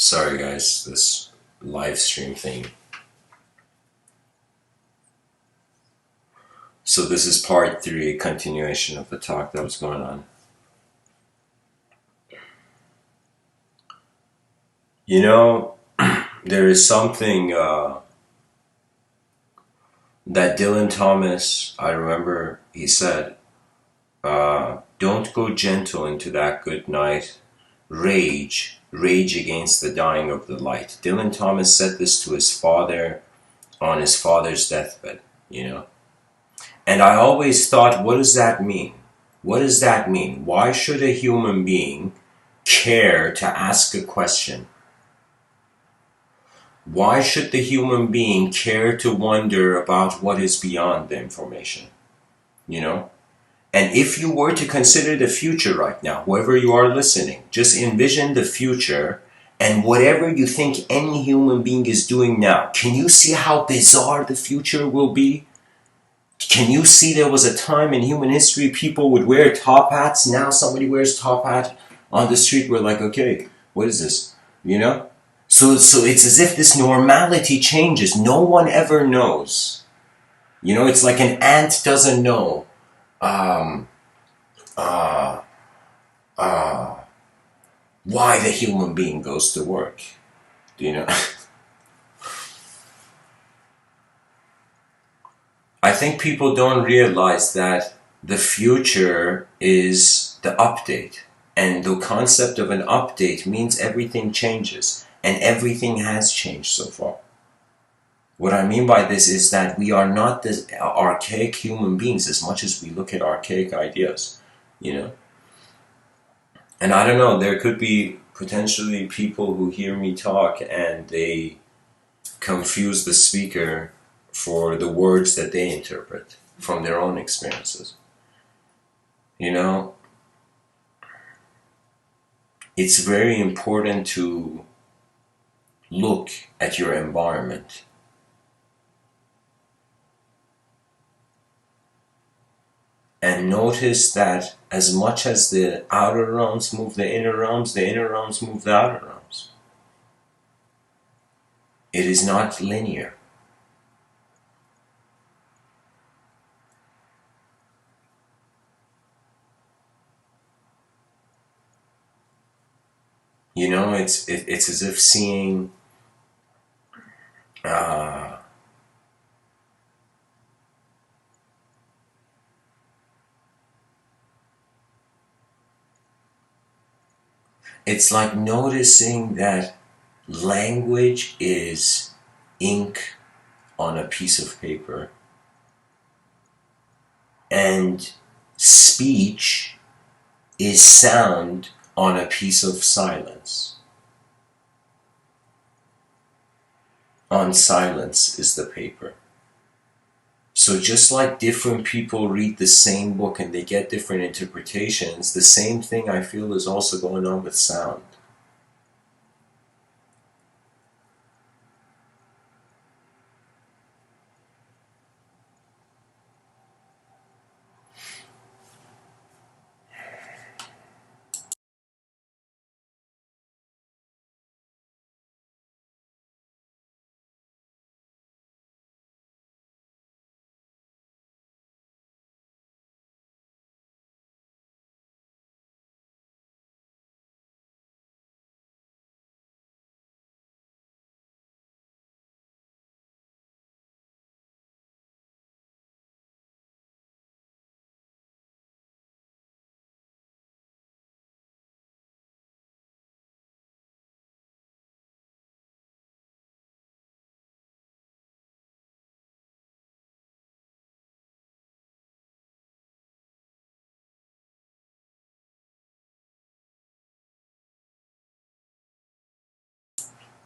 Sorry guys, this live stream thing. So this is part 3, continuation of the talk that was going on. You know, there is something that Dylan Thomas, I remember he said, don't go gentle into that good night. Rage against the dying of the light. Dylan Thomas said this to his father on his father's deathbed, you know. And I always thought, what does that mean? What does that mean? Why should a human being care to ask a question? Why should the human being care to wonder about what is beyond the information? You know? And if you were to consider the future right now, whoever you are listening, just envision the future and whatever you think any human being is doing now. Can you see how bizarre the future will be? Can you see there was a time in human history people would wear top hats? Now somebody wears top hat on the street. We're like, okay, what is this? You know? So it's as if this normality changes. No one ever knows. You know, it's like an ant doesn't know. Why the human being goes to work. Do you know? I think people don't realize that the future is the update. And the concept of an update means everything changes. And everything has changed so far. What I mean by this is that we are not this archaic human beings as much as we look at archaic ideas, you know? And I don't know, there could be potentially people who hear me talk and they confuse the speaker for the words that they interpret from their own experiences. You know, it's very important to look at your environment. And notice that as much as the outer realms move the inner realms move the outer realms. It is not linear. You know, it's as if seeing it's like noticing that language is ink on a piece of paper and speech is sound on a piece of silence. On silence is the paper. So just like different people read the same book and they get different interpretations, the same thing I feel is also going on with sound.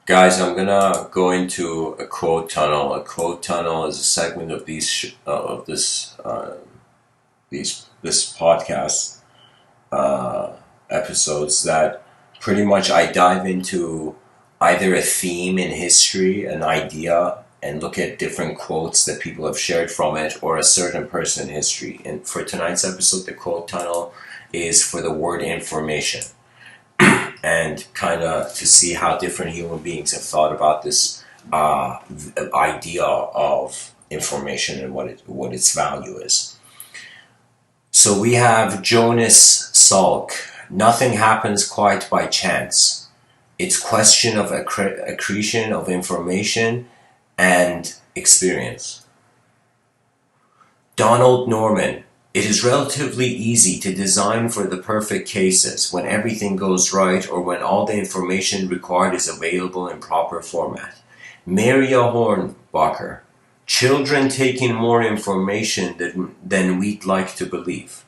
Guys, I'm gonna go into a quote tunnel. A quote tunnel is a segment of this podcast episodes that pretty much I dive into either a theme in history, an idea, and look at different quotes that people have shared from it, or a certain person in history. And for tonight's episode, the quote tunnel is for the word information. and kind of to see how different human beings have thought about this idea of information and what its value is. So we have Jonas Salk. Nothing happens quite by chance. It's question of accretion of information and experience. Donald Norman. It is relatively easy to design for the perfect cases when everything goes right or when all the information required is available in proper format. Maria Hornbacher. Children take in more information than we'd like to believe.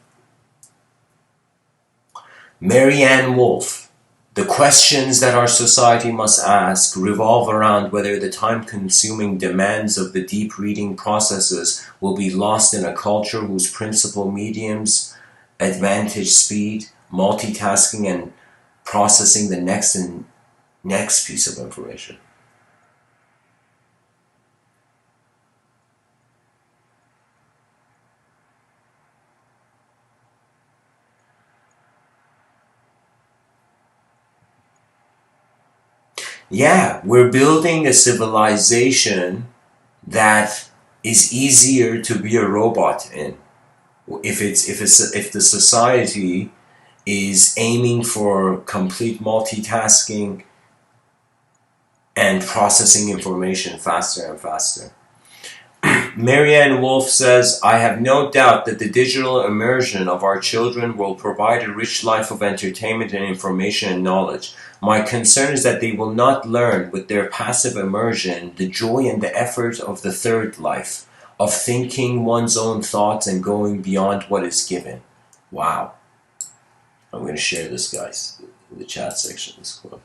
Marianne Wolfe. The questions that our society must ask revolve around whether the time-consuming demands of the deep reading processes will be lost in a culture whose principal mediums advantage speed, multitasking, and processing the next piece of information. Yeah, we're building a civilization that is easier to be a robot in. If the society is aiming for complete multitasking and processing information faster and faster. Marianne Wolfe says, I have no doubt that the digital immersion of our children will provide a rich life of entertainment and information and knowledge. My concern is that they will not learn with their passive immersion the joy and the effort of the third life, of thinking one's own thoughts and going beyond what is given. Wow. I'm going to share this, guys, in the chat section, this quote.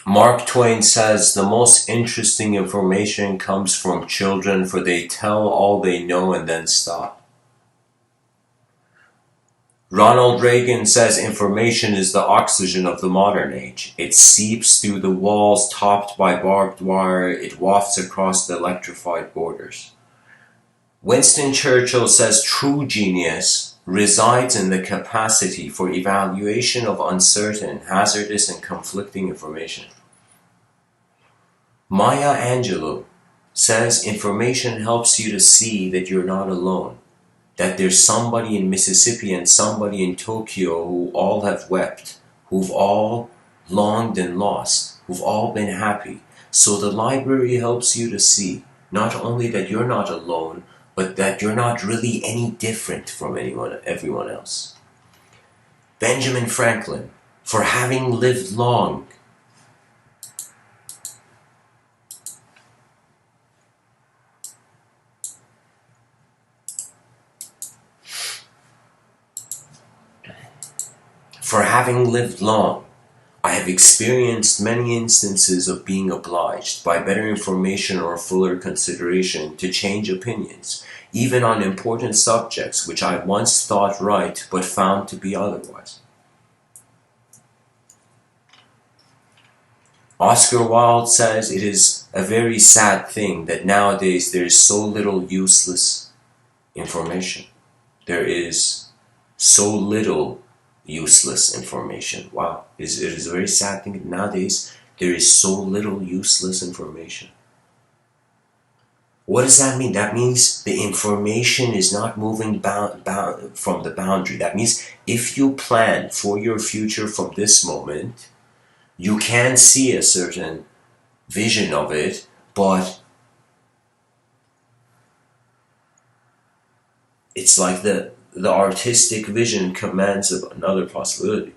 Mark Twain says, the most interesting information comes from children, for they tell all they know and then stop. Ronald Reagan says information is the oxygen of the modern age. It seeps through the walls topped by barbed wire. It wafts across the electrified borders. Winston Churchill says true genius resides in the capacity for evaluation of uncertain, hazardous, and conflicting information. Maya Angelou says information helps you to see that you're not alone, that there's somebody in Mississippi and somebody in Tokyo who all have wept, who've all longed and lost, who've all been happy. So the library helps you to see not only that you're not alone, but that you're not really any different from everyone else. Benjamin Franklin, for having lived long, I have experienced many instances of being obliged, by better information or fuller consideration, to change opinions, even on important subjects which I once thought right but found to be otherwise. Oscar Wilde says it is a very sad thing that nowadays there is so little useless information. There is so little useless information. Wow, it is a very sad thing that nowadays there is so little useless information. What does that mean? That means the information is not moving from the boundary. That means if you plan for your future from this moment, you can see a certain vision of it, but it's like the artistic vision commands another possibility.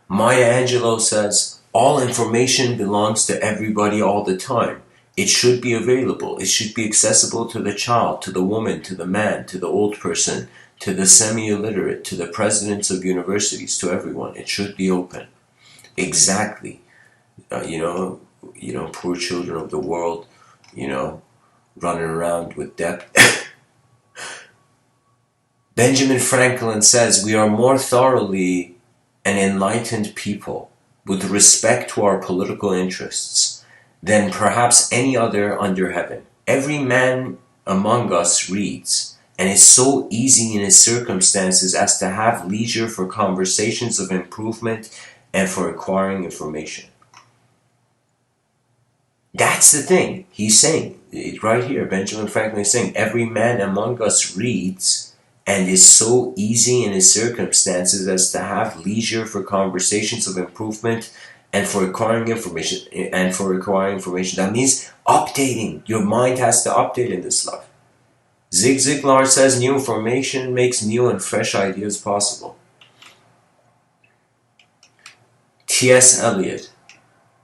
Maya Angelou says, all information belongs to everybody all the time. It should be available. It should be accessible to the child, to the woman, to the man, to the old person, to the semi-illiterate, to the presidents of universities, to everyone. It should be open. Exactly. Poor children of the world, running around with debt. Benjamin Franklin says we are more thoroughly an enlightened people with respect to our political interests than perhaps any other under heaven. Every man among us reads, and is so easy in his circumstances as to have leisure for conversations of improvement and for acquiring information. That's the thing he's saying. Right here, Benjamin Franklin is saying, every man among us reads and is so easy in his circumstances as to have leisure for conversations of improvement and for acquiring information. That means updating. Your mind has to update in this life. Zig Ziglar says new information makes new and fresh ideas possible. T.S. Eliot,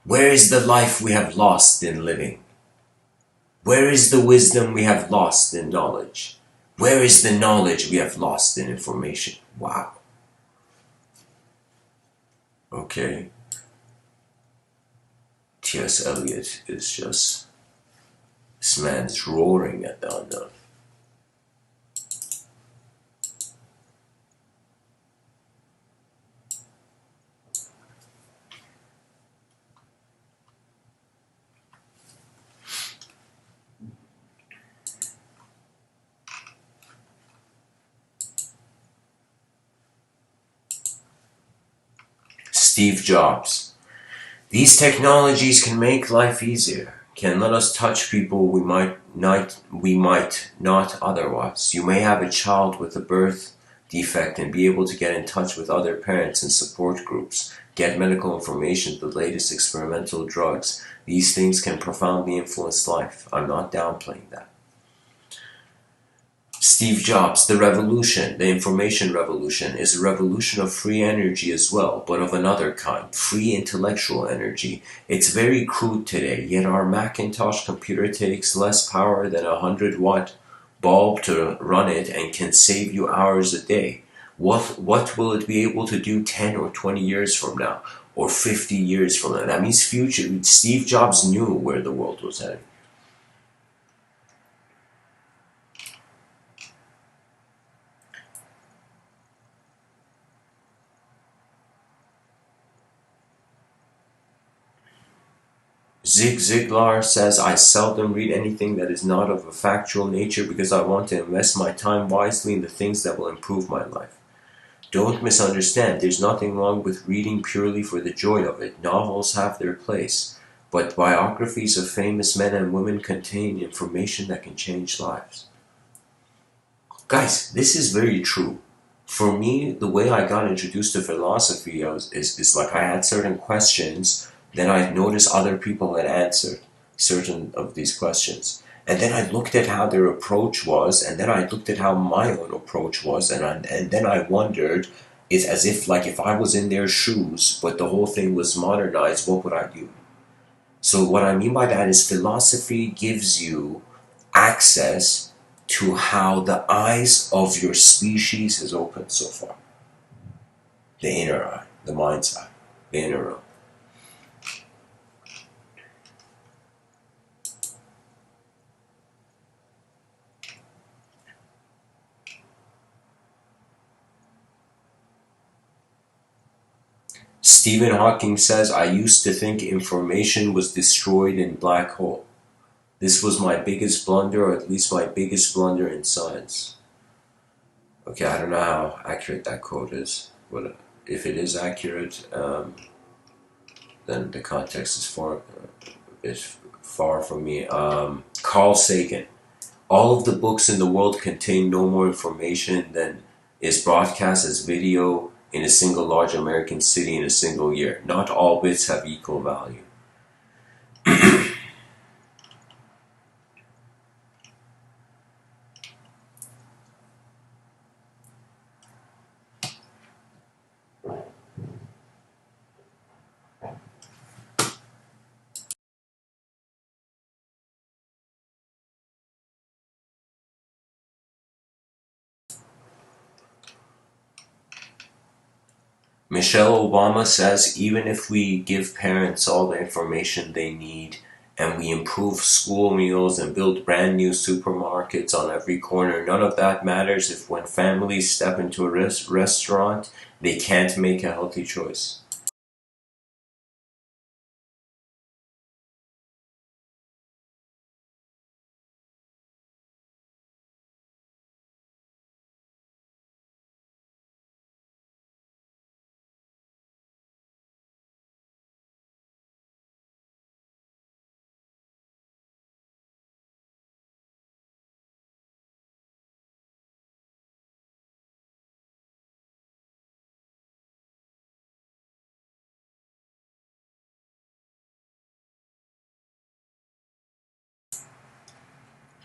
where is the life we have lost in living? Where is the wisdom we have lost in knowledge? Where is the knowledge we have lost in information? Wow. Okay. T.S. Eliot is just... this man's roaring at the unknown. Steve Jobs. These technologies can make life easier, can let us touch people we might not otherwise. You may have a child with a birth defect and be able to get in touch with other parents and support groups, get medical information, the latest experimental drugs. These things can profoundly influence life. I'm not downplaying that. Steve Jobs, the revolution, the information revolution, is a revolution of free energy as well, but of another kind, free intellectual energy. It's very crude today, yet our Macintosh computer takes less power than a 100-watt bulb to run it and can save you hours a day. What will it be able to do 10 or 20 years from now, or 50 years from now? That means future. Steve Jobs knew where the world was heading. Zig Ziglar says, I seldom read anything that is not of a factual nature because I want to invest my time wisely in the things that will improve my life. Don't misunderstand, there's nothing wrong with reading purely for the joy of it. Novels have their place, but biographies of famous men and women contain information that can change lives. Guys, this is very true. For me, the way I got introduced to philosophy is like I had certain questions. Then I noticed other people had answered certain of these questions. And then I looked at how their approach was, and then I looked at how my own approach was, and then I wondered, it's as if like if I was in their shoes, but the whole thing was modernized, what would I do? So what I mean by that is philosophy gives you access to how the eyes of your species has opened so far. The inner eye, the mind's eye, the inner eye. Stephen Hawking says, I used to think information was destroyed in black hole. This was my biggest blunder, or at least my biggest blunder in science. Okay, I don't know how accurate that quote is, but if it is accurate, then the context is far from me. Carl Sagan. All of the books in the world contain no more information than is broadcast as video in a single large American city in a single year. Not all bits have equal value. Michelle Obama says even if we give parents all the information they need and we improve school meals and build brand new supermarkets on every corner, none of that matters if when families step into a restaurant, they can't make a healthy choice.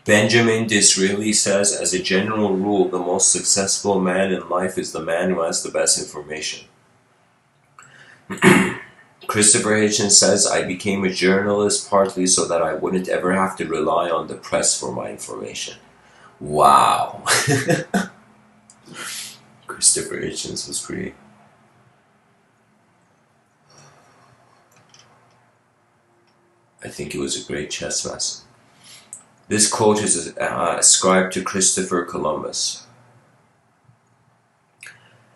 Benjamin Disraeli says, as a general rule, the most successful man in life is the man who has the best information. Christopher Hitchens says, I became a journalist partly so that I wouldn't ever have to rely on the press for my information. Wow. Christopher Hitchens was pretty. I think he was a great chess master. This quote is ascribed to Christopher Columbus.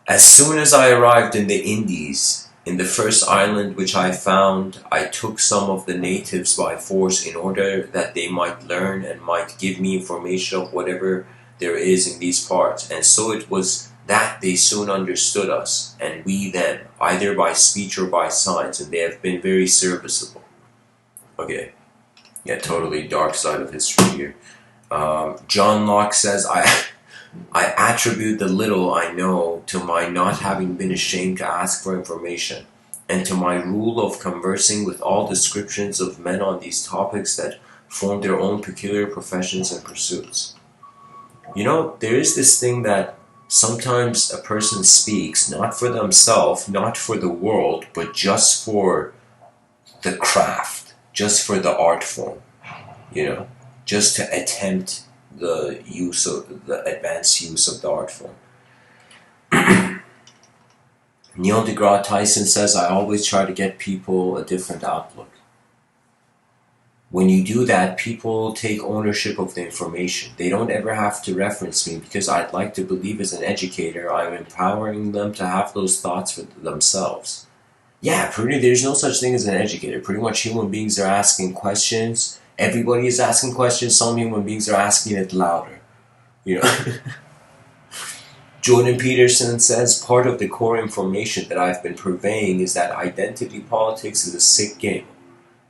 As soon as I arrived in the Indies, in the first island which I found, I took some of the natives by force in order that they might learn and might give me information of whatever there is in these parts. And so it was that they soon understood us, and we them, either by speech or by signs, and they have been very serviceable. Okay, yeah, totally dark side of history here. John Locke says, I attribute the little I know to my not having been ashamed to ask for information, and to my rule of conversing with all descriptions of men on these topics that form their own peculiar professions and pursuits. You know, there is this thing that sometimes a person speaks not for themselves, not for the world, but just for the craft, just for the art form, you know, just to attempt the advanced use of the art form. Neil deGrasse Tyson says, I always try to get people a different outlook. When you do that, people take ownership of the information. They don't ever have to reference me because I'd like to believe as an educator, I'm empowering them to have those thoughts for themselves. Yeah, there's no such thing as an educator. Pretty much human beings are asking questions. Everybody is asking questions. Some human beings are asking it louder. You know. Jordan Peterson says, part of the core information that I've been purveying is that identity politics is a sick game.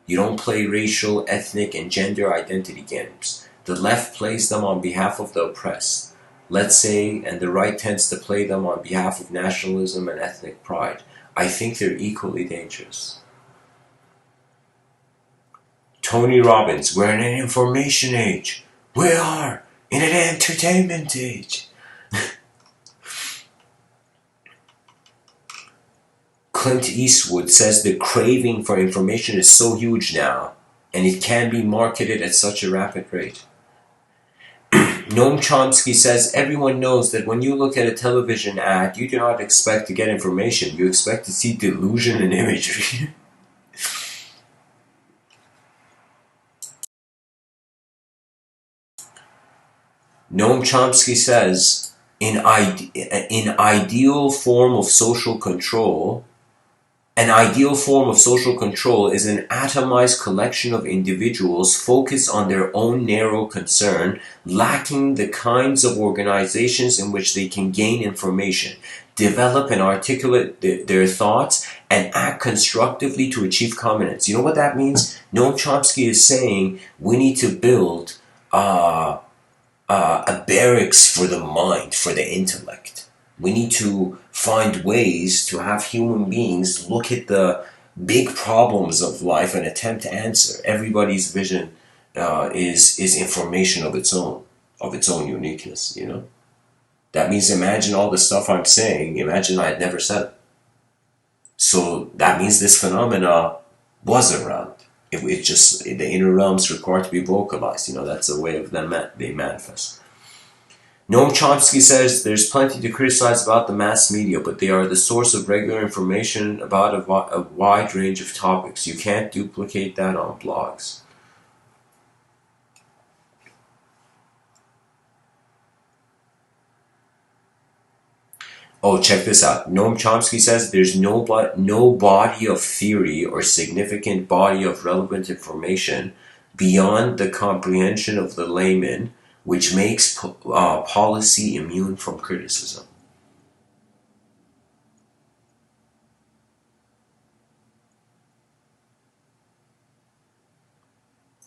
You don't play racial, ethnic, and gender identity games. The left plays them on behalf of the oppressed, let's say, and the right tends to play them on behalf of nationalism and ethnic pride. I think they're equally dangerous. Tony Robbins, we're in an information age. We are in an entertainment age. Clint Eastwood says the craving for information is so huge now, and it can be marketed at such a rapid rate. Noam Chomsky says everyone knows that when you look at a television ad, you do not expect to get information, you expect to see delusion and imagery. Noam Chomsky says, in ideal form of social control, an ideal form of social control is an atomized collection of individuals focused on their own narrow concern, lacking the kinds of organizations in which they can gain information, develop and articulate their thoughts, and act constructively to achieve common ends. You know what that means? Noam Chomsky is saying we need to build a barracks for the mind, for the intellect. We need to find ways to have human beings look at the big problems of life and attempt to answer. Everybody's vision is information of its own uniqueness, you know? That means imagine all the stuff I'm saying, imagine I had never said it. So that means this phenomena was around. It just, the inner realms require to be vocalized, you know, that's a way of them they manifest. Noam Chomsky says there's plenty to criticize about the mass media, but they are the source of regular information about a wide range of topics. You can't duplicate that on blogs. Oh, check this out. Noam Chomsky says there's no body of theory or significant body of relevant information beyond the comprehension of the layman, which makes policy immune from criticism.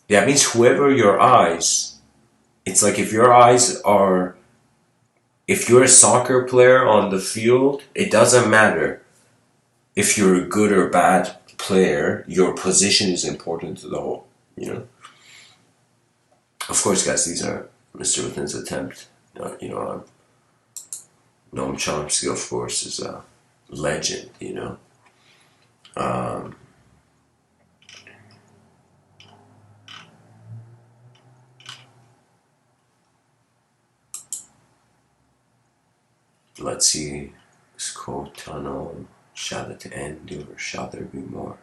That means whoever your eyes, it's like if you're a soccer player on the field, it doesn't matter if you're a good or bad player, your position is important to the whole, you know? Of course, guys, these are Mr.Within's attempt. Noam Chomsky, of course, is a legend, Let's see, this quote tunnel, shall it end or shall there be more?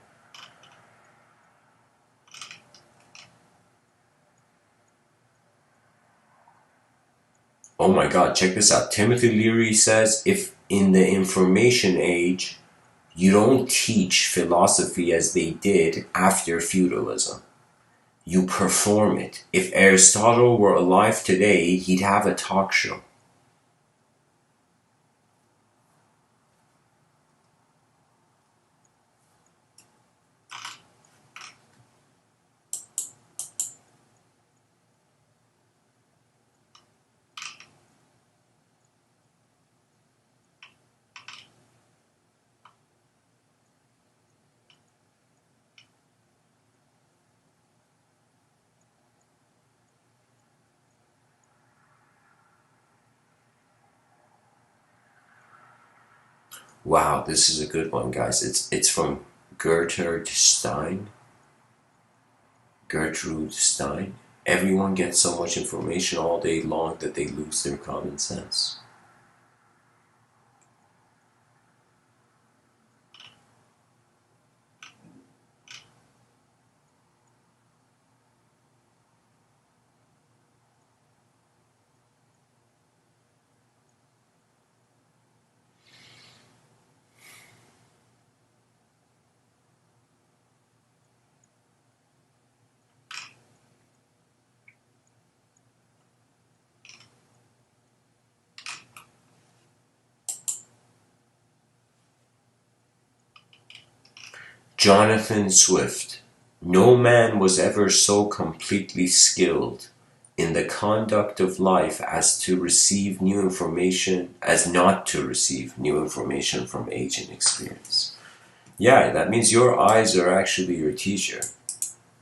Oh my god, check this out. Timothy Leary says, if in the information age, you don't teach philosophy as they did after feudalism. You perform it. If Aristotle were alive today, he'd have a talk show. Wow, this is a good one, guys. It's from Gertrude Stein. Gertrude Stein. Everyone gets so much information all day long that they lose their common sense. Jonathan Swift. No man was ever so completely skilled in the conduct of life as not to receive new information from age and experience. Yeah, that means your eyes are actually your teacher.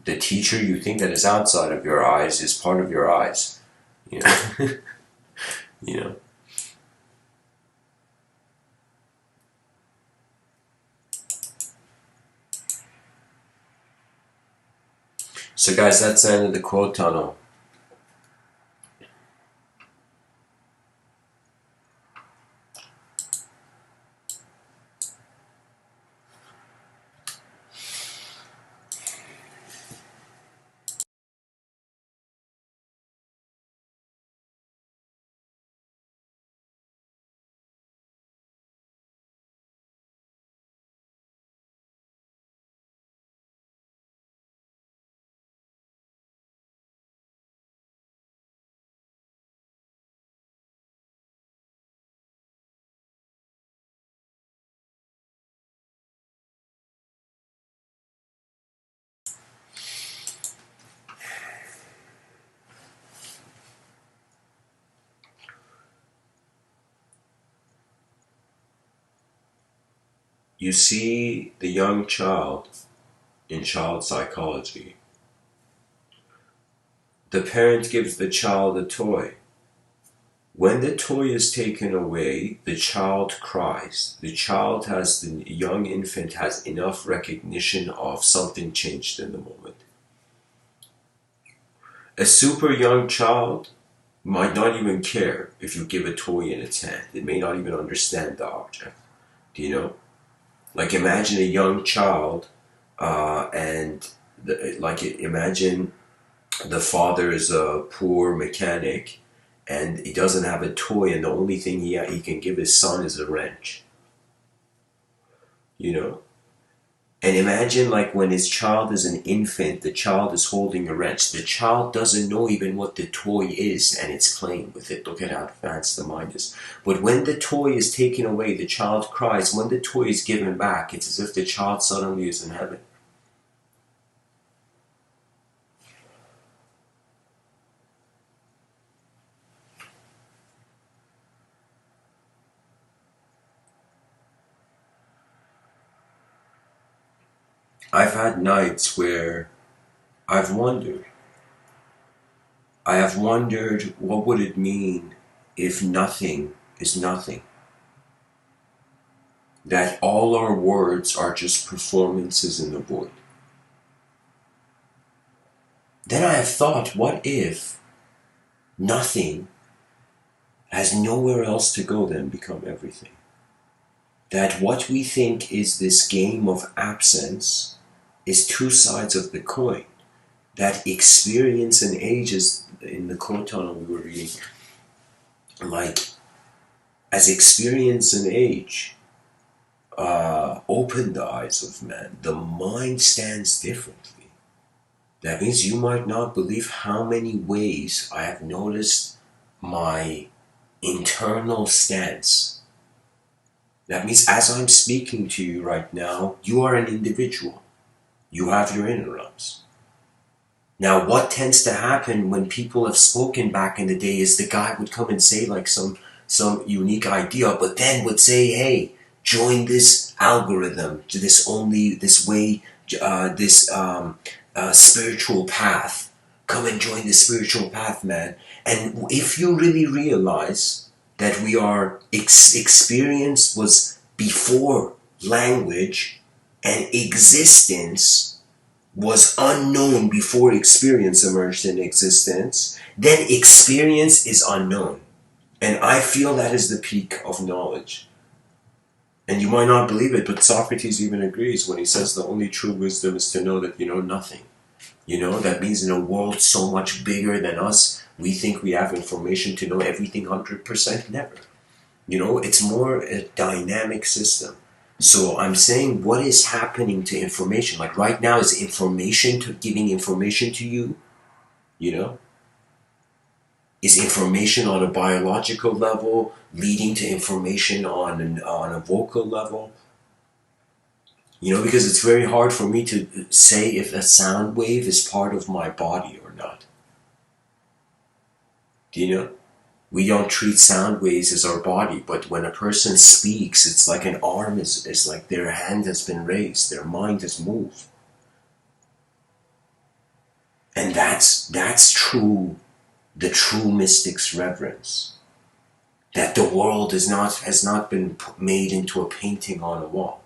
The teacher you think that is outside of your eyes is part of your eyes. You know? you know. So guys, that's the end of the quote tunnel. You see the young child in child psychology. The parent gives the child a toy. When the toy is taken away, the child cries. The young infant has enough recognition of something changed in the moment. A super young child might not even care if you give a toy in its hand. It may not even understand the object. Do you know? Like imagine a young child, imagine the father is a poor mechanic, and he doesn't have a toy, and the only thing he can give his son is a wrench. You know? And imagine like when his child is an infant, the child is holding a wrench. The child doesn't know even what the toy is and it's playing with it. Look at how advanced the mind is. But when the toy is taken away, the child cries. When the toy is given back, it's as if the child suddenly is in heaven. I've had nights where I've wondered. I have wondered what would it mean if nothing is nothing. That all our words are just performances in the void. Then I have thought, what if nothing has nowhere else to go than become everything? That what we think is this game of absence is two sides of the coin. That experience and age is, in the Kotan we were reading, like, as experience and age open the eyes of man, the mind stands differently. That means you might not believe how many ways I have noticed my internal stance. That means as I'm speaking to you right now, you are an individual. You have your inner realms. Now, what tends to happen when people have spoken back in the day is the guy would come and say like some unique idea, but then would say, hey, join this algorithm, this spiritual path. Come and join the spiritual path, man. And if you really realize that we are experience was before language and existence was unknown before experience emerged in existence, then experience is unknown. And I feel that is the peak of knowledge. And you might not believe it, but Socrates even agrees when he says the only true wisdom is to know that you know nothing. You know, that means in a world so much bigger than us, we think we have information to know everything 100%. Never. You know, it's more a dynamic system. So I'm saying what is happening to information? Like right now is information to giving information to you, you know? Is information on a biological level leading to information on a vocal level? You know, because it's very hard for me to say if a sound wave is part of my body or not. Do you know? We don't treat sound waves as our body, but when a person speaks, it's like an arm is like their hand has been raised, their mind has moved. And that's true, the true mystic's reverence. That the world has not been made into a painting on a wall.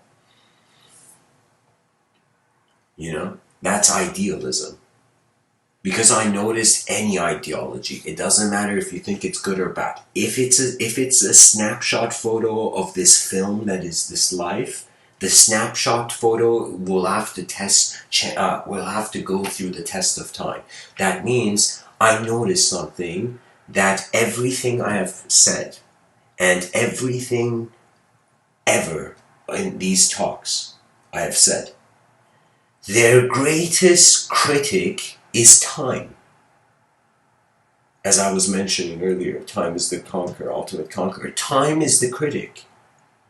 You know? That's idealism. Because I noticed any ideology, it doesn't matter if you think it's good or bad. If it's a snapshot photo of this film that is this life, the snapshot photo will have to go through the test of time. That means I noticed something, that everything I have said and everything ever in these talks I have said, their greatest critic is time. As I was mentioning earlier, time is the conqueror, ultimate conqueror. Time is the critic.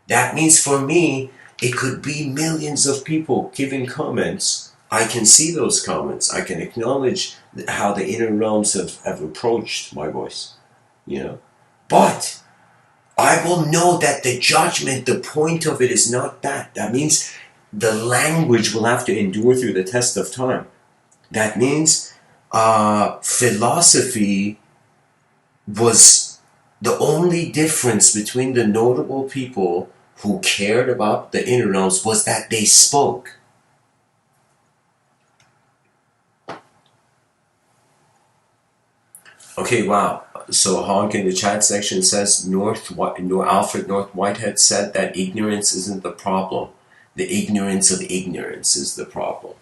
That means for me, it could be millions of people giving comments. I can see those comments. I can acknowledge how the inner realms have approached my voice, you know. But I will know that the judgment, the point of it is not that. That means the language will have to endure through the test of time. That means philosophy was the only difference between the notable people who cared about the inner realms was that they spoke. Okay, wow. So Honk in the chat section says Alfred North Whitehead said that ignorance isn't the problem. The ignorance of ignorance is the problem.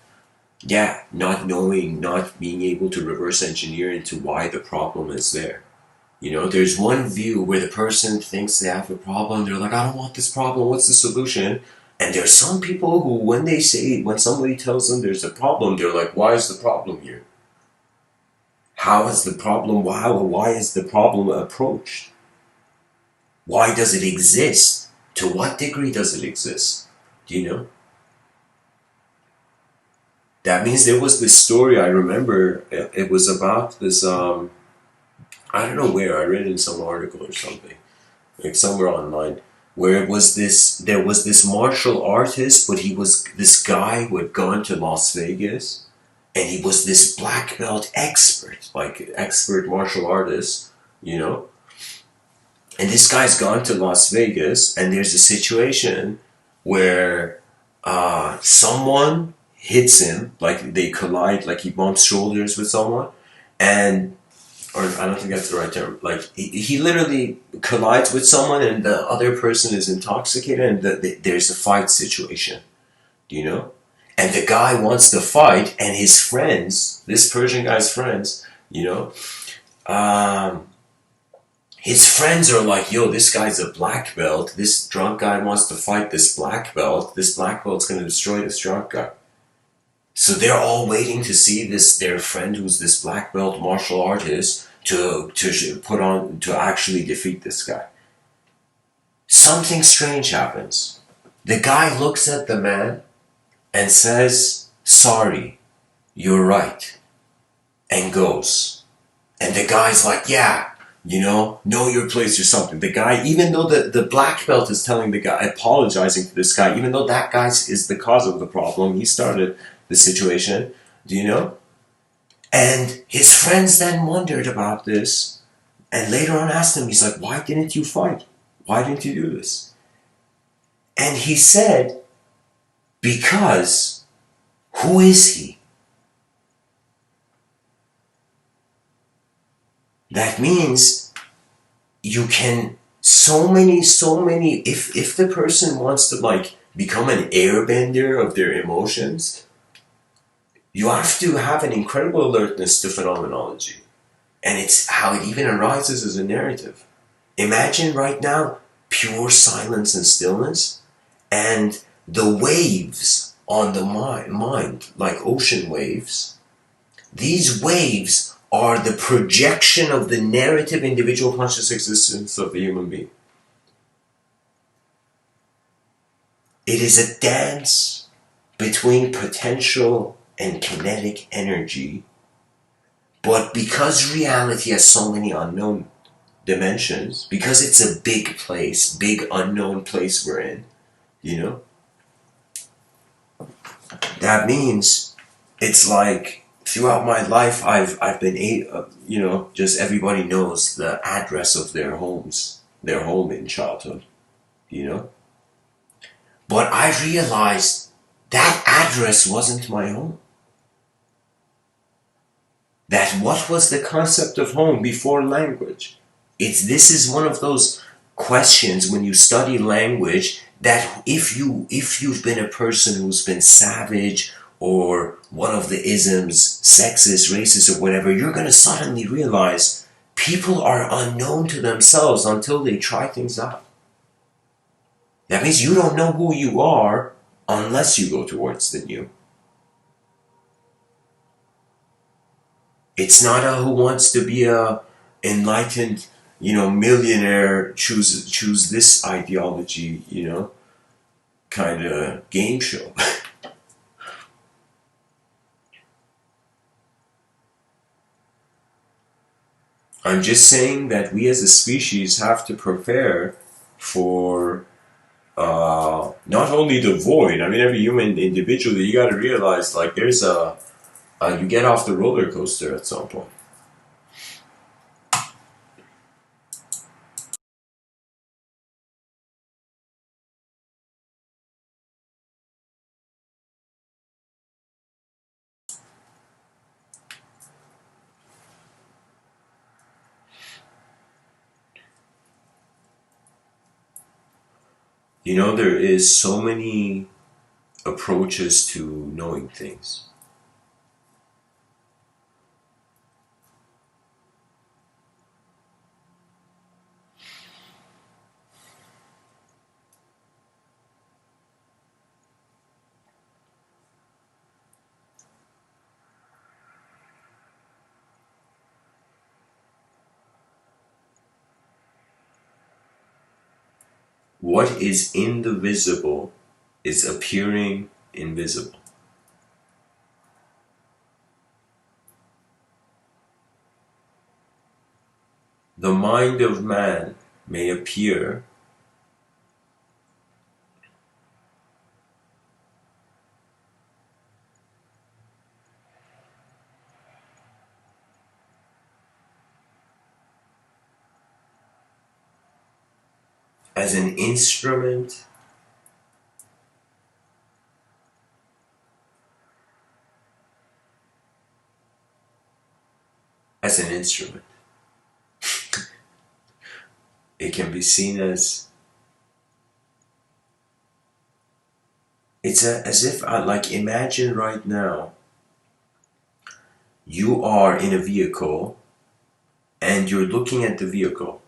Yeah, not knowing, not being able to reverse engineer into why the problem is there. You know, there's one view where the person thinks they have a problem, they're like, I don't want this problem, what's the solution? And there's some people who, when somebody tells them there's a problem, they're like, why is the problem here? How is the problem, why is the problem approached? Why does it exist? To what degree does it exist? Do you know? That means there was this story I remember, it was about this, I don't know where, I read it in some article or something, like somewhere online, where there was this martial artist, but he was this guy who had gone to Las Vegas, and he was this black belt expert, like expert martial artist, you know? And this guy's gone to Las Vegas, and there's a situation where someone hits him, like they collide, like he bumps shoulders with someone, and or I don't think that's the right term. Like he literally collides with someone, and the other person is intoxicated, and there's a fight situation. Do you know? And the guy wants to fight, and his friends, this Persian guy's friends, you know, um, his friends are like, "Yo, this guy's a black belt. This drunk guy wants to fight this black belt. This black belt's gonna destroy this drunk guy." So they're all waiting to see their friend who's this black belt martial artist to actually defeat this guy. Something strange happens. The guy looks at the man and says, "Sorry, you're right," and goes. And the guy's like, "Yeah, know your place," or something. The guy, even though the black belt is telling the guy, apologizing to this guy, even though that guy is the cause of the problem, he started the situation, do you know? And his friends then wondered about this, and later on asked him, he's like, "Why didn't you fight? Why didn't you do this?" And he said, "Because who is he?" That means you can, so many, if the person wants to like become an airbender of their emotions, you have to have an incredible alertness to phenomenology. And it's how it even arises as a narrative. Imagine right now pure silence and stillness, and the waves on the mind, like ocean waves. These waves are the projection of the narrative individual conscious existence of the human being. It is a dance between potential and kinetic energy, but because reality has so many unknown dimensions, because it's a big place, big unknown place we're in, you know, that means it's like throughout my life I've been just everybody knows the address of their home in childhood, you know, but I realized that address wasn't my home. That what was the concept of home before language? This is one of those questions when you study language, that if you've been a person who's been savage, or one of the isms, sexist, racist, or whatever, you're going to suddenly realize people are unknown to themselves until they try things out. That means you don't know who you are unless you go towards the new. It's not a who wants to be a enlightened, millionaire, choose this ideology, kind of game show. I'm just saying that we as a species have to prepare for not only the void. I mean, every human individually, you got to realize, like, there's you get off the roller coaster at some point. You know, there is so many approaches to knowing things. What is in the visible is appearing invisible. The mind of man may appear as an instrument as an instrument. It can be seen as as if like imagine right now you are in a vehicle and you're looking at the vehicle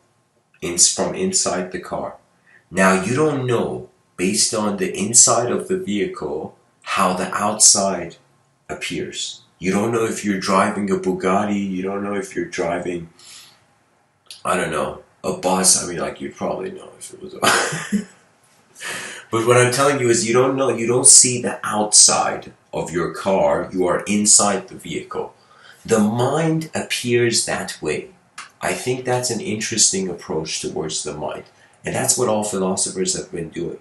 from inside the car. Now you don't know based on the inside of the vehicle how the outside appears. You don't know if you're driving a Bugatti, you don't know if you're driving, I don't know, a bus. I mean, like, you'd probably know if it was a But what I'm telling you is you don't know, you don't see the outside of your car, you are inside the vehicle. The mind appears that way. I think that's an interesting approach towards the mind. And that's what all philosophers have been doing,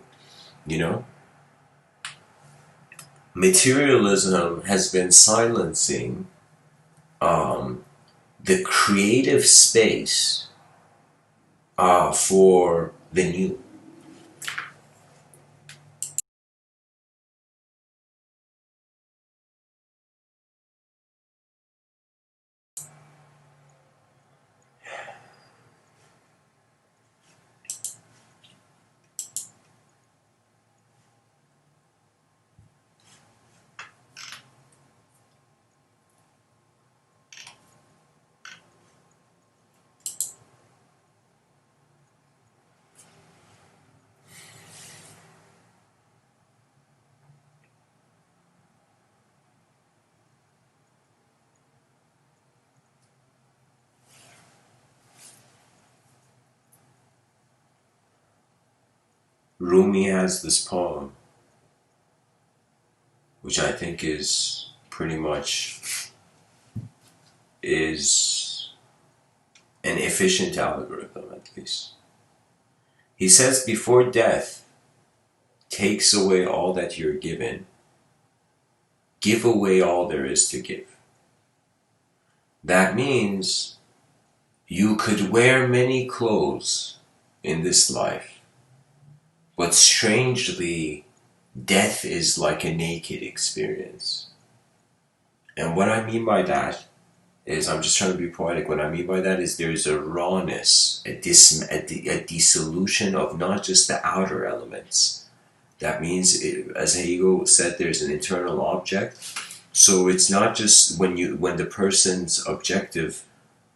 you know? Materialism has been silencing the creative space for the new. Rumi has this poem, which I think is pretty much is an efficient algorithm, at least. He says, before death takes away all that you're given, give away all there is to give. That means you could wear many clothes in this life, but strangely, death is like a naked experience. And what I mean by that is, I'm just trying to be poetic. What I mean by that is there's a rawness, a dissolution of not just the outer elements. That means, as Hegel said, there's an internal object. So it's not just when the person's objective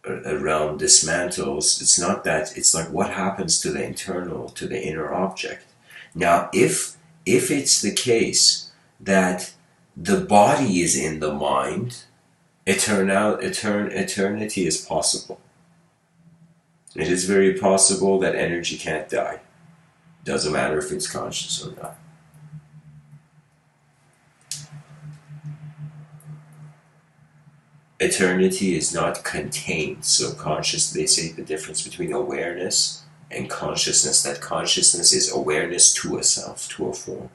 realm dismantles, it's not that, it's like what happens to the internal, to the inner object. Now, if it's the case that the body is in the mind, eternity is possible. It is very possible that energy can't die. Doesn't matter if it's conscious or not. Eternity is not contained. So they say the difference between awareness and consciousness, that consciousness is awareness to a self, to a form.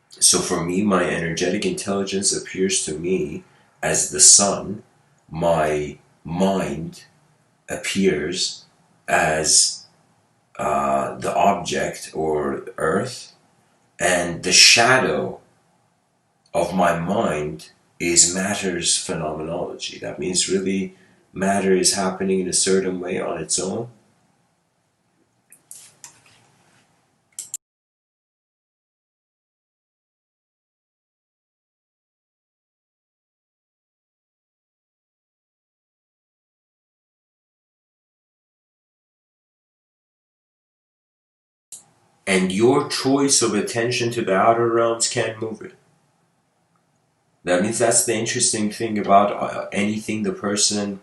So for me, my energetic intelligence appears to me as the sun. My mind appears as the object or earth, and the shadow of my mind is matter's phenomenology. That means really matter is happening in a certain way on its own. And your choice of attention to the outer realms can't move it. That means that's the interesting thing about anything the person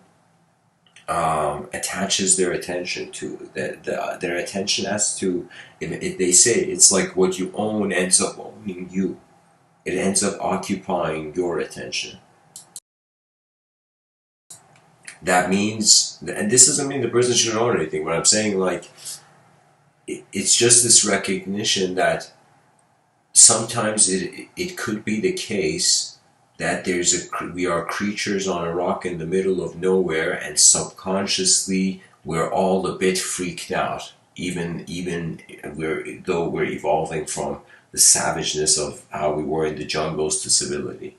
attaches their attention to. Their attention has to, if they say it's like what you own ends up owning you. It ends up occupying your attention. That means, and this doesn't mean the person should own anything, but I'm saying like, it's just this recognition that sometimes it could be the case that we are creatures on a rock in the middle of nowhere, and subconsciously we're all a bit freaked out, even though we're evolving from the savageness of how we were in the jungles to civility.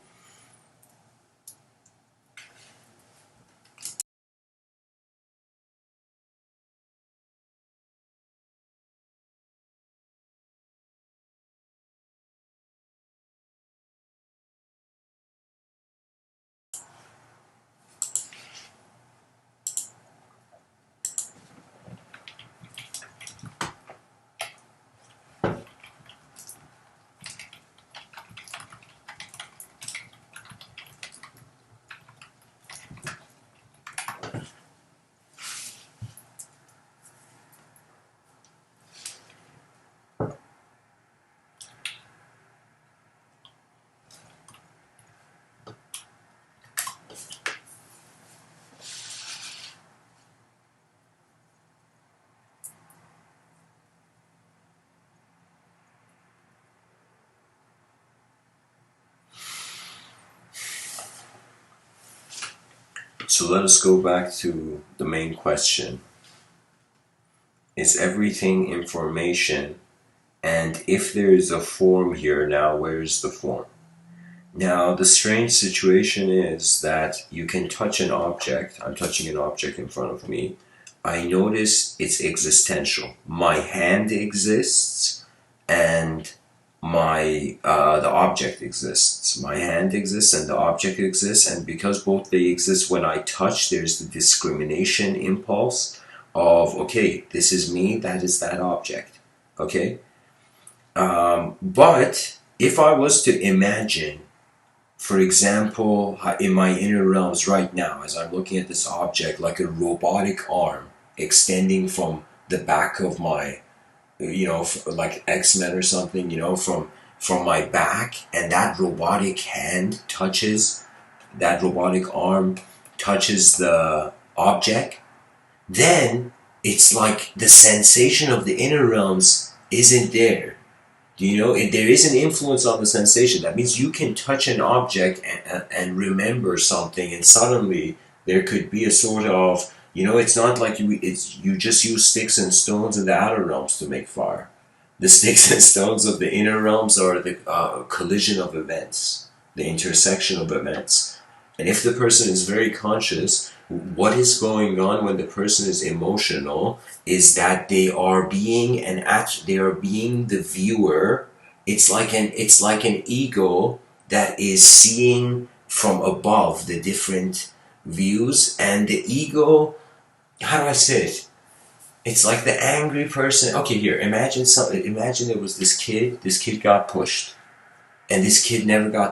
So let us go back to the main question. Is everything information? And if there is a form here now, where is the form? Now, the strange situation is that you can touch an object. I'm touching an object in front of me. I notice it's existential. My hand exists, and the object exists. My hand exists, and the object exists, and because both they exist when I touch, there's the discrimination impulse of, okay, this is me, that is that object. Okay? But if I was to imagine, for example, in my inner realms right now, as I'm looking at this object, like a robotic arm extending from the back of my, like X-Men or something, from my back, and that robotic arm touches the object, then it's like the sensation of the inner realms isn't there. If there is an influence on the sensation, that means you can touch an object and remember something, and suddenly there could be a sort of, it's not like you just use sticks and stones in the outer realms to make fire. The sticks and stones of the inner realms are the collision of events, the intersection of events. And if the person is very conscious, what is going on when the person is emotional is that they are being the viewer. It's like an ego that is seeing from above the different views, and the ego, how do I say it? It's like the angry person. Okay, here, imagine there was this kid got pushed, and this kid never got.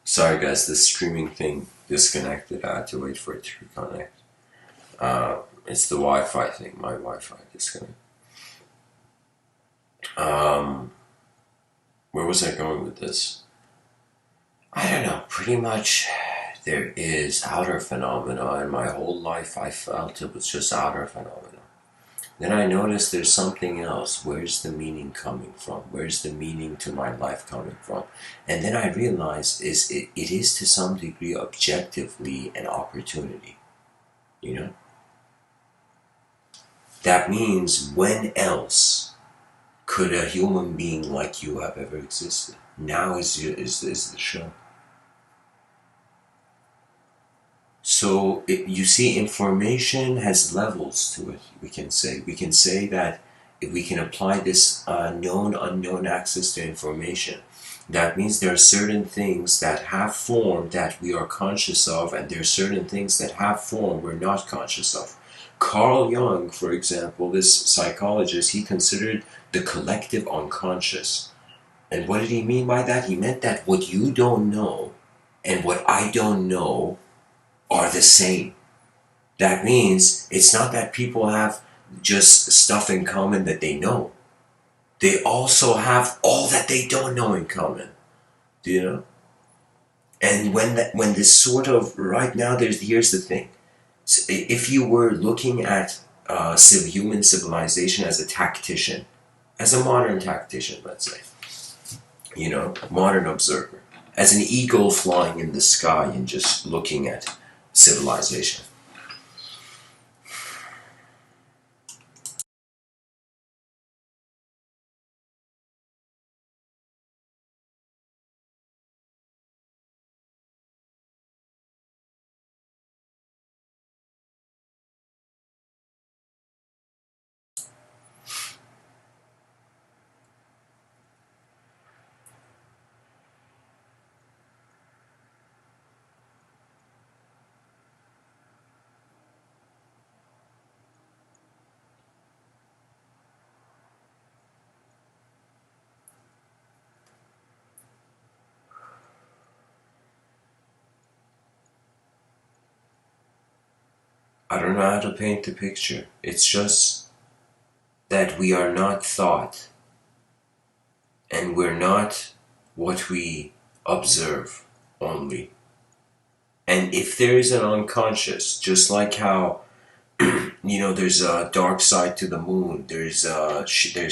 Sorry guys, the streaming thing disconnected. I had to wait for it to reconnect. It's the Wi-Fi thing. My Wi-Fi disconnected. Where was I going with this? I don't know. Pretty much, there is outer phenomena, and my whole life I felt it was just outer phenomena. Then I noticed there's something else. Where's the meaning coming from? Where's the meaning to my life coming from? And then I realized it is to some degree objectively an opportunity. You know? That means when else Could a human being like you have ever existed? Now is the show. So you see, information has levels to it. We can say that if we can apply this known unknown access to information, that means there are certain things that have form that we are conscious of, and there are certain things that have form we're not conscious of. Carl Jung, for example, this psychologist, he considered the collective unconscious. And what did he mean by that? He meant that what you don't know and what I don't know are the same. That means it's not that people have just stuff in common that they know. They also have all that they don't know in common. Do you know? And when this sort of right now, here's the thing. So if you were looking at human civilization as a tactician, as a modern tactician, let's say, modern observer, as an eagle flying in the sky and just looking at civilization. I don't know how to paint the picture. It's just that we are not thought, and we're not what we observe only. And if there is an unconscious, just like how there's a dark side to the moon. There's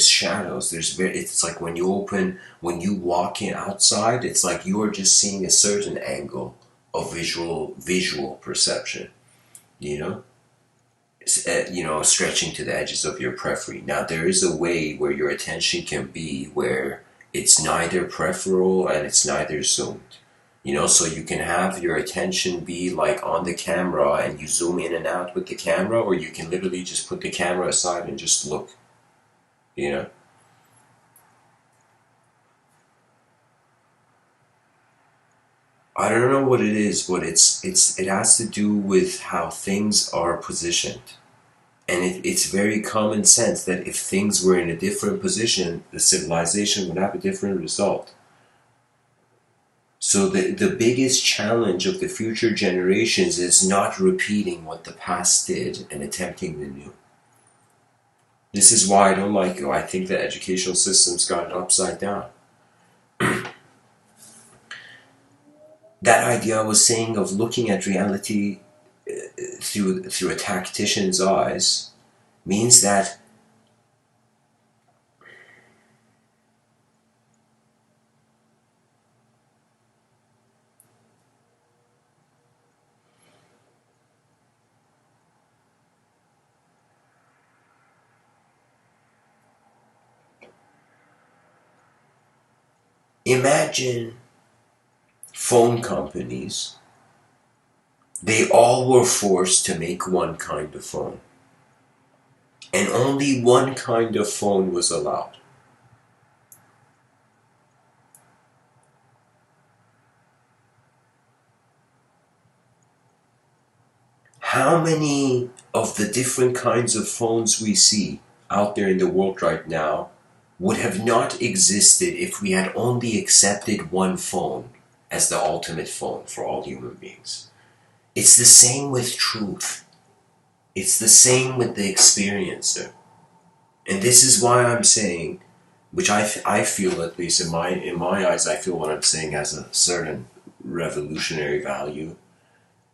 shadows. It's like when you walk in outside, it's like you are just seeing a certain angle of visual perception. You know, stretching to the edges of your periphery. Now there is a way where your attention can be where it's neither peripheral and it's neither zoomed. So you can have your attention be like on the camera and you zoom in and out with the camera, or you can literally just put the camera aside and just look, you know? I don't know what it is, but it has to do with how things are positioned. And it's very common sense that if things were in a different position, the civilization would have a different result. So the biggest challenge of the future generations is not repeating what the past did and attempting the new. This is why I don't like it. I think the educational system's got it upside down. That idea I was saying of looking at reality through a tactician's eyes means that imagine phone companies, they all were forced to make one kind of phone. And only one kind of phone was allowed. How many of the different kinds of phones we see out there in the world right now would have not existed if we had only accepted one phone as the ultimate phone for all human beings? It's the same with truth. It's the same with the experiencer. And this is why I'm saying, which I feel, at least in my eyes, I feel what I'm saying has a certain revolutionary value,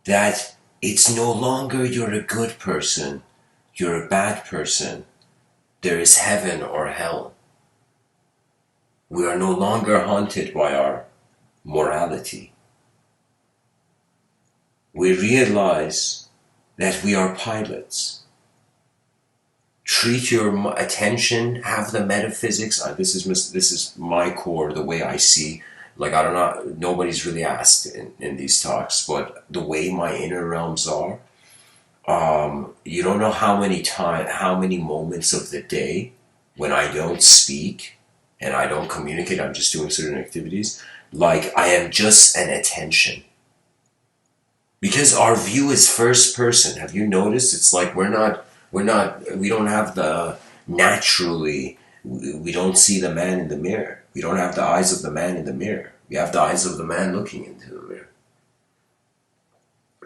that it's no longer you're a good person, you're a bad person, there is heaven or hell. We are no longer haunted by our morality. We realize that we are pilots, treat your attention, have the metaphysics. This is my core, the way I see. Like, I don't know, nobody's really asked in these talks, but the way my inner realms are, you don't know how many moments of the day when I don't speak and I don't communicate, I'm just doing certain activities, like I am just an attention. Because our view is first person. Have you noticed? It's like we don't have the, naturally, we don't see the man in the mirror. We don't have the eyes of the man in the mirror. We have the eyes of the man looking into the mirror.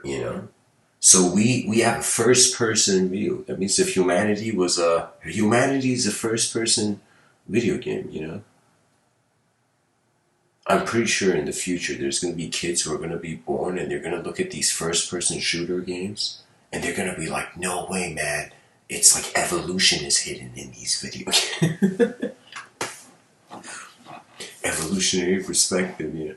You know? So we have a first person view. That means if humanity is a first person video game, you know? I'm pretty sure in the future there's going to be kids who are going to be born and they're going to look at these first person shooter games and they're going to be like, no way, man. It's like evolution is hidden in these video games. Evolutionary perspective, you know.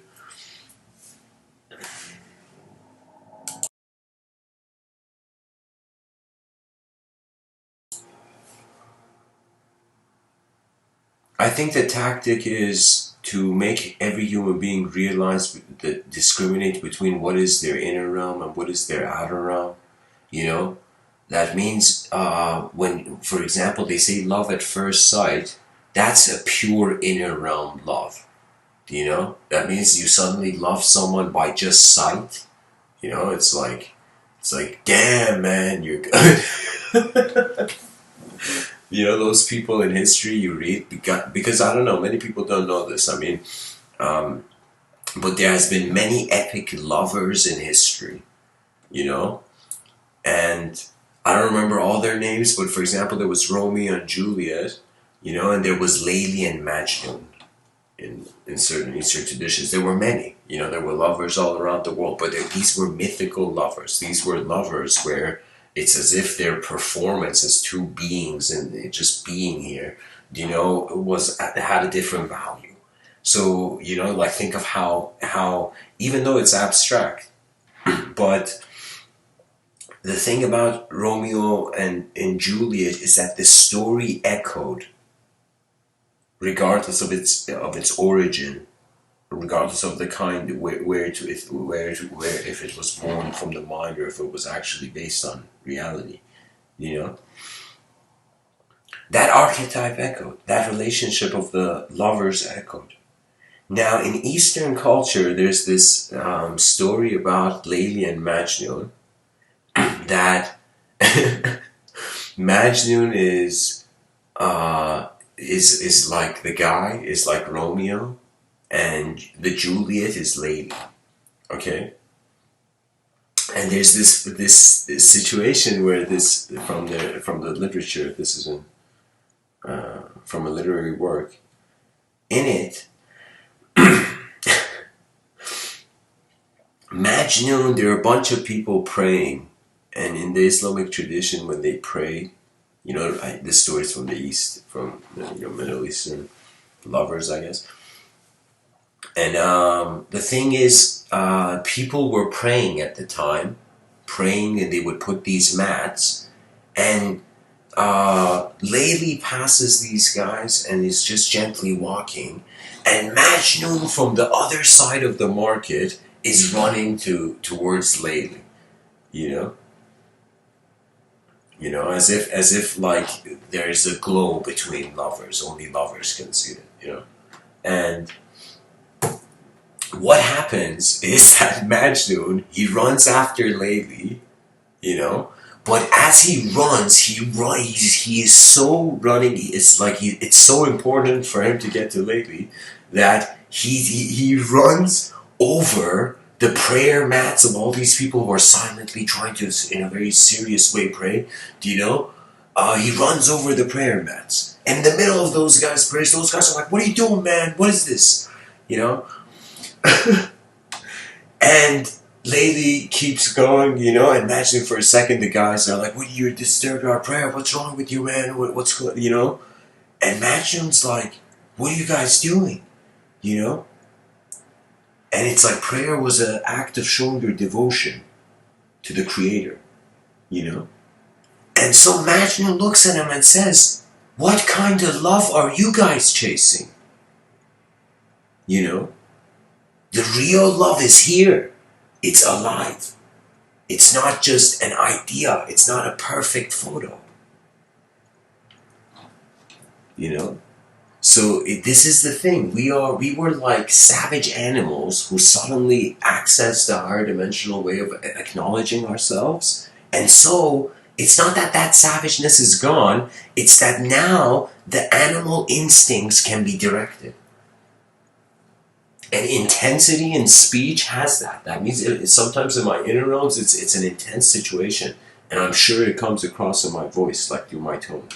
I think the tactic is to make every human being realize that discriminate between what is their inner realm and what is their outer realm. You know, that means when, for example, they say love at first sight, that's a pure inner realm love. You know, that means you suddenly love someone by just sight. You know, it's like, damn, man, you're good. You know, those people in history you read, because I don't know, many people don't know this. I mean, but there has been many epic lovers in history, you know, and I don't remember all their names, but for example, there was Romeo and Juliet, you know, and there was Layli and Majnun in certain Eastern traditions. There were many, you know, there were lovers all around the world, but these were mythical lovers. These were lovers where it's as if their performance as two beings and just being here, you know, had a different value. So, you know, like think of how even though it's abstract, but the thing about Romeo and Juliet is that the story echoed, regardless of its origin, regardless of the kind, if it was born from the mind or if it was actually based on reality, you know. That archetype echoed. That relationship of the lovers echoed. Now, in Eastern culture, there's this story about Layli and Majnun, that Majnun is like the guy, is like Romeo, and the Juliet is Layli. Okay? And there's this situation where this, from the literature, this is from a literary work. In it, Majnun, there are a bunch of people praying, and in the Islamic tradition, when they pray, you know, this story is from the East, from the Middle Eastern lovers, I guess. And the thing is, people were praying at the time, and they would put these mats, and Layli passes these guys and is just gently walking, and Majnun from the other side of the market is running towards Layli, you know? You know, as if like there's a glow between lovers, only lovers can see it, you know? And what happens is that Majnun, he runs after Layli, you know, but as he runs, he is so running, it's like it's so important for him to get to Layli that he runs over the prayer mats of all these people who are silently trying to, in a very serious way, pray. Do you know? He runs over the prayer mats. And in the middle of those guys' prayers, those guys are like, "What are you doing, man? What is this?" You know? And Layli keeps going, you know, and imagine for a second the guys are like, "What, you disturbed our prayer? What's wrong with you, man? What's going, you know?" And Majnun's like, "What are you guys doing?" You know? And it's like prayer was an act of showing your devotion to the Creator, you know? And so Majnun looks at him and says, what kind of love are you guys chasing? You know? The real love is here. It's alive. It's not just an idea. It's not a perfect photo. You know? So this is the thing. We were like savage animals who suddenly accessed the higher dimensional way of acknowledging ourselves. And so it's not that that savageness is gone. It's that now the animal instincts can be directed. And intensity in speech has that. That means sometimes in my inner realms, it's an intense situation. And I'm sure it comes across in my voice, like through my tone.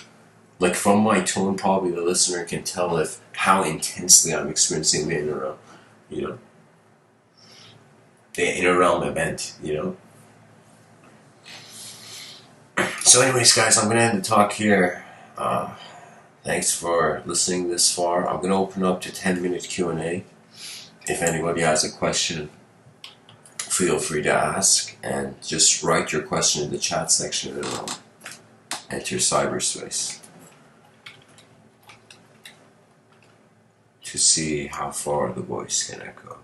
Like from my tone, probably the listener can tell if how intensely I'm experiencing the inner realm, you know, the inner realm event, you know. So, anyways, guys, I'm gonna end the talk here. Thanks for listening this far. I'm gonna open up to 10-minute Q&A. If anybody has a question, feel free to ask, and just write your question in the chat section and I'll enter cyberspace to see how far the voice can echo.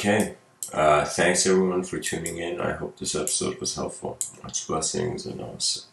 Okay. Thanks everyone for tuning in. I hope this episode was helpful. Much blessings and namaste.